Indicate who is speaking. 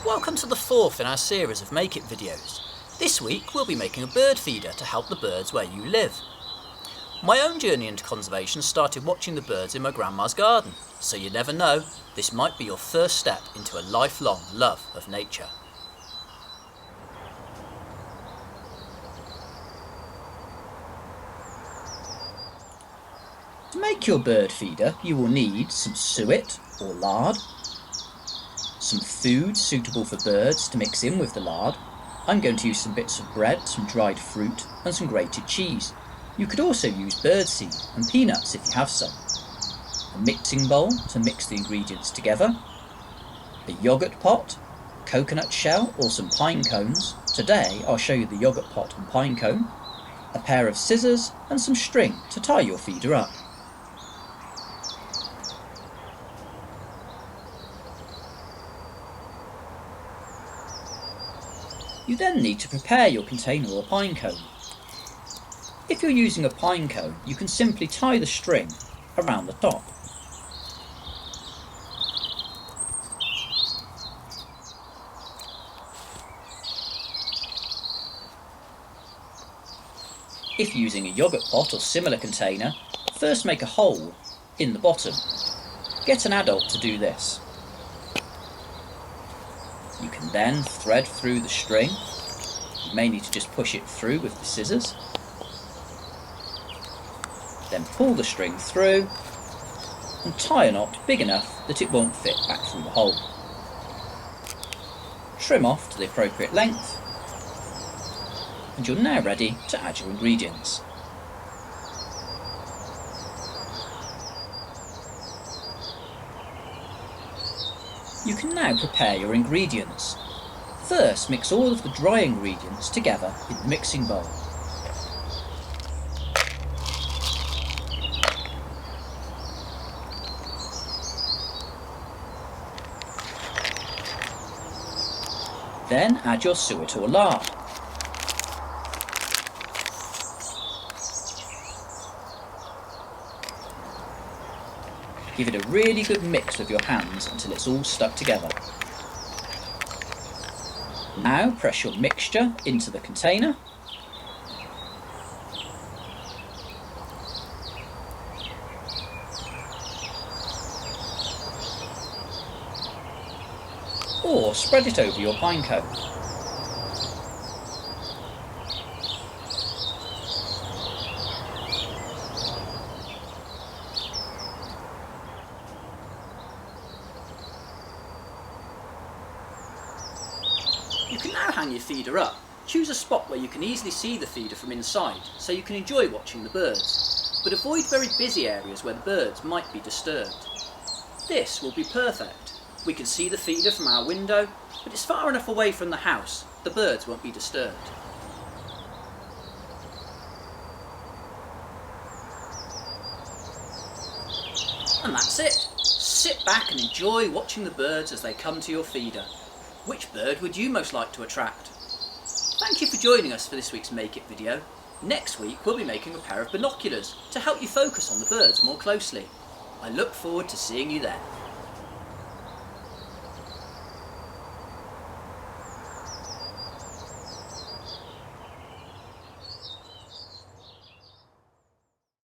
Speaker 1: Welcome to the fourth in our series of Make It videos. This week we'll be making a bird feeder to help the birds where you live. My own journey into conservation started watching the birds in my grandma's garden, so you never know, this might be your first step into a lifelong love of nature. To make your bird feeder you will need some suet or lard, some food suitable for birds to mix in with the lard. I'm going to use some bits of bread, some dried fruit and some grated cheese. You could also use birdseed and peanuts if you have some. A mixing bowl to mix the ingredients together, a yoghurt pot, coconut shell or some pine cones. Today I'll show you the yoghurt pot and pine cone, a pair of scissors and some string to tie your feeder up. You then need to prepare your container or pine cone. If you're using a pine cone, you can simply tie the string around the top. If using a yoghurt pot or similar container, first make a hole in the bottom. Get an adult to do this. You can then thread through the string. You may need to just push it through with the scissors. Then pull the string through and tie a knot big enough that it won't fit back through the hole. Trim off to the appropriate length and you're now ready to add your ingredients. You can now prepare your ingredients. First, mix all of the dry ingredients together in the mixing bowl. Then add your suet or lard. Give it a really good mix with your hands until it's all stuck together. Now press your mixture into the container. Or spread it over your pine cone. You can now hang your feeder up. Choose a spot where you can easily see the feeder from inside so you can enjoy watching the birds, but avoid very busy areas where the birds might be disturbed. This will be perfect. We can see the feeder from our window, but it's far enough away from the house, the birds won't be disturbed. And that's it. Sit back and enjoy watching the birds as they come to your feeder. Which bird would you most like to attract? Thank you for joining us for this week's Make It video. Next week we'll be making a pair of binoculars to help you focus on the birds more closely. I look forward to seeing you then.